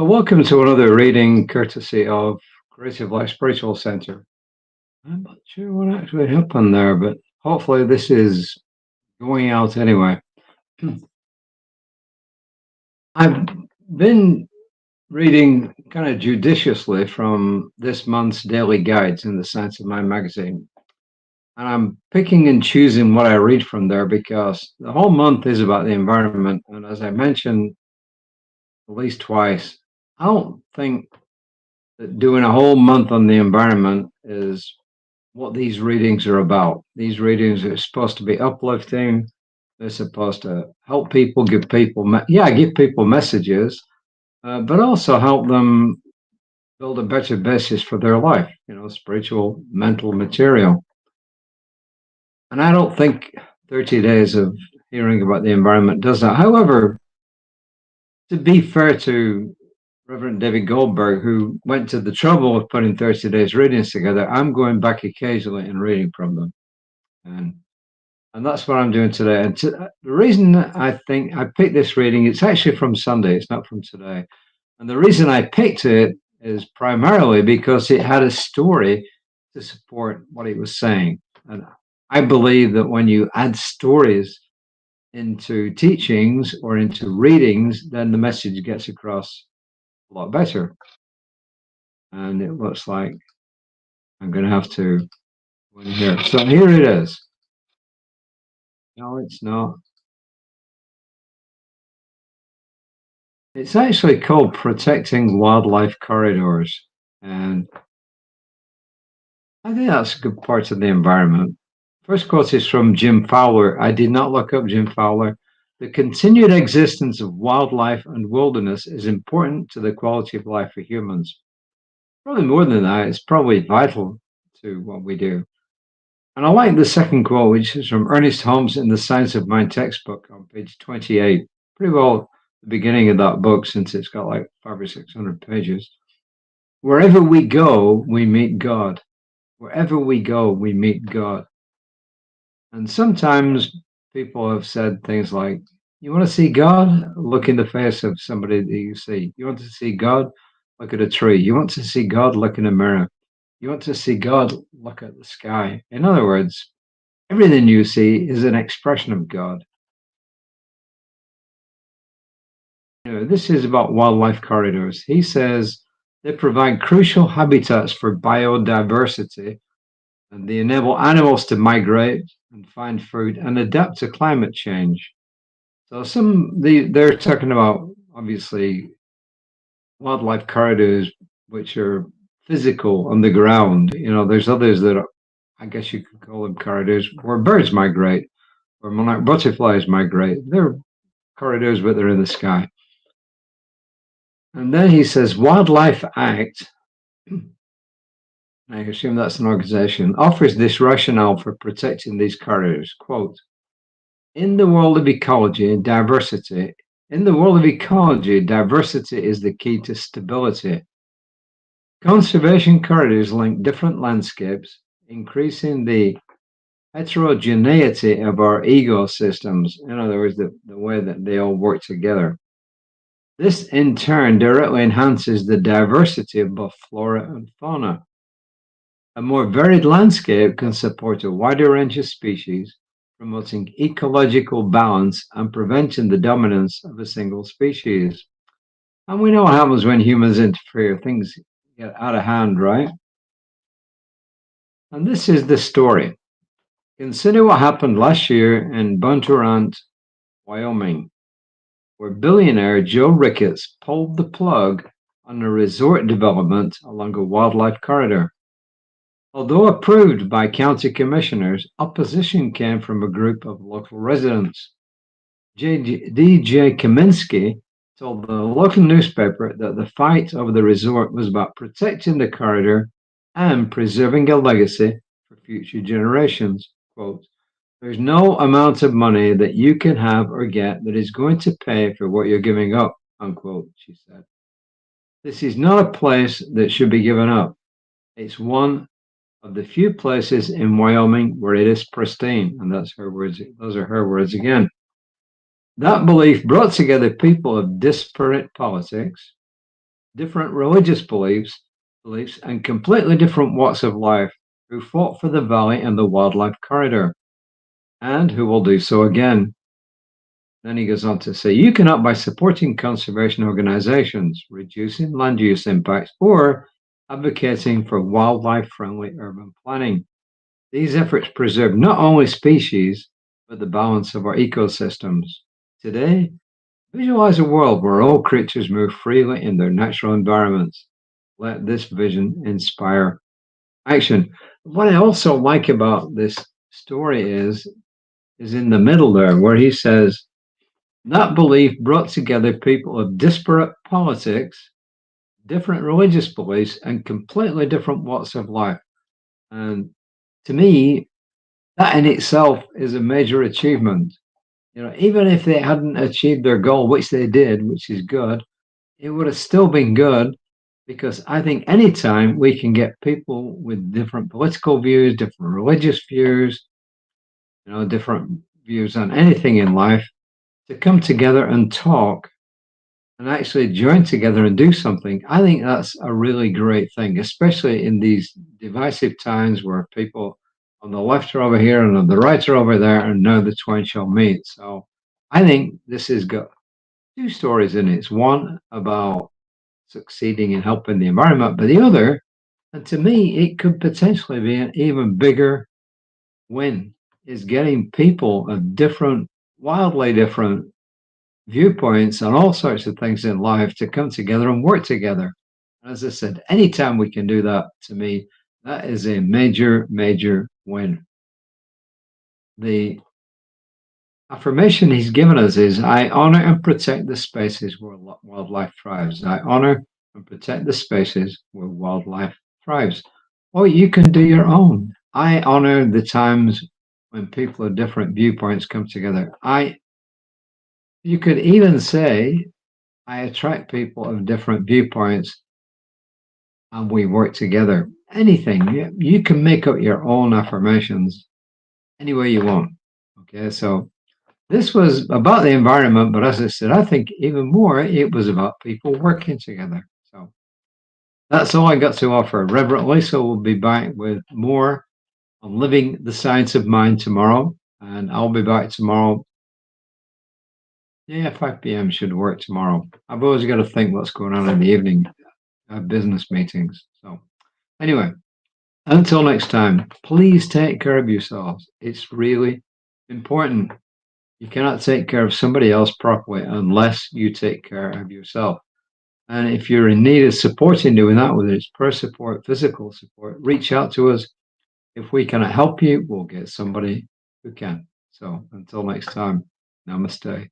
Welcome to another reading courtesy of Creative Life Spiritual Center. I'm not sure what actually happened there, but hopefully this is going out anyway. I've been reading kind of judiciously from this month's daily guides in the Science of Mind magazine. And I'm picking and choosing what I read from there because the whole month is about the environment. And as I mentioned at least twice, I don't think that doing a whole month on the environment is what these readings are about. These readings are supposed to be uplifting. They're supposed to help people, give people, give people messages, but also help them build a better basis for their life, spiritual, mental material. And I don't think 30 days of hearing about the environment does that. However, to be fair to Rev David Goldberg, who went to the trouble of putting 30 days readings together, I'm going back occasionally and reading from them. And that's what I'm doing today. And the reason I think I picked this reading, it's actually from Sunday, it's not from today. And the reason I picked it is primarily because it had a story to support what he was saying. And I believe that when you add stories into teachings or into readings, then the message gets across a lot better. And it looks like I'm going to have to go in here. So here it is. No, it's not. It's actually called Protecting Wildlife Corridors. And I think that's a good part of the environment. First quote is from Jim Fowler. I did not look up Jim Fowler. The continued existence of wildlife and wilderness is important to the quality of life for humans. Probably more than that, it's probably vital to what we do. And I like the second quote, which is from Ernest Holmes in the Science of Mind textbook on page 28. Pretty well the beginning of that book, since it's got like 500 or 600 pages. Wherever we go, we meet God. Wherever we go, we meet God. And sometimes people have said things like, you want to see God? Look in the face of somebody that you see. You want to see God? Look at a tree. You want to see God? Look in a mirror. You want to see God? Look at the sky. In other words, everything you see is an expression of God. This is about wildlife corridors. He says they provide crucial habitats for biodiversity, and they enable animals to migrate and find food and adapt to climate change. So they're talking about, obviously, wildlife corridors which are physical on the ground. There's others that are, I guess you could call them corridors where birds migrate or monarch butterflies migrate. They're corridors, but they're in the sky. And then he says, Wildlife Act, I assume that's an organization, offers this rationale for protecting these corridors. Quote, in the world of ecology and diversity, diversity is the key to stability. Conservation corridors link different landscapes, increasing the heterogeneity of our ecosystems. In other words, the way that they all work together. This, in turn, directly enhances the diversity of both flora and fauna. A more varied landscape can support a wider range of species, promoting ecological balance and preventing the dominance of a single species. And we know what happens when humans interfere. Things get out of hand, right? And this is the story. Consider what happened last year in Bondurant, Wyoming, where billionaire Joe Ricketts pulled the plug on a resort development along a wildlife corridor. Although approved by county commissioners, opposition came from a group of local residents. D.J. Kaminsky told the local newspaper that the fight over the resort was about protecting the corridor and preserving a legacy for future generations. Quote, there's no amount of money that you can have or get that is going to pay for what you're giving up, unquote, she said. This is not a place that should be given up. It's one of the few places in Wyoming where it is pristine. And that's her words. Those are her words again. That belief brought together people of disparate politics, different religious beliefs, and completely different walks of life who fought for the valley and the wildlife corridor, and who will do so again. Then he goes on to say, you can help by supporting conservation organizations, reducing land use impacts, or advocating for wildlife-friendly urban planning. These efforts preserve not only species, but the balance of our ecosystems. Today, visualize a world where all creatures move freely in their natural environments. Let this vision inspire action. What I also like about this story is in the middle there, where he says, that belief brought together people of disparate politics, different religious beliefs, and completely different walks of life. And to me, that in itself is a major achievement. Even if they hadn't achieved their goal, which they did, which is good, it would have still been good because I think anytime we can get people with different political views, different religious views, different views on anything in life to come together and talk and actually join together and do something, I think that's a really great thing, especially in these divisive times where people on the left are over here and on the right are over there, and now the twain shall meet. So I think this has got two stories in it. It's one about succeeding in helping the environment, but the other, and to me, it could potentially be an even bigger win, is getting people of different, wildly different viewpoints on all sorts of things in life to come together and work together. As I said, anytime we can do that, to me, that is a major, major win. The affirmation he's given us is, I honor and protect the spaces where wildlife thrives. I honor and protect the spaces where wildlife thrives. Or you can do your own. I honor the times when people of different viewpoints come together. You could even say, I attract people of different viewpoints and we work together. Anything. You can make up your own affirmations any way you want. Okay, so this was about the environment, but as I said, I think even more, it was about people working together. So that's all I got to offer. Reverend Lisa will be back with more on living the science of mind tomorrow, and I'll be back tomorrow. Yeah, 5 p.m. should work tomorrow. I've always got to think what's going on in the evening. I have business meetings. So anyway, until next time, please take care of yourselves. It's really important. You cannot take care of somebody else properly unless you take care of yourself. And if you're in need of support in doing that, whether it's prayer support, physical support, reach out to us. If we cannot help you, we'll get somebody who can. So until next time, namaste.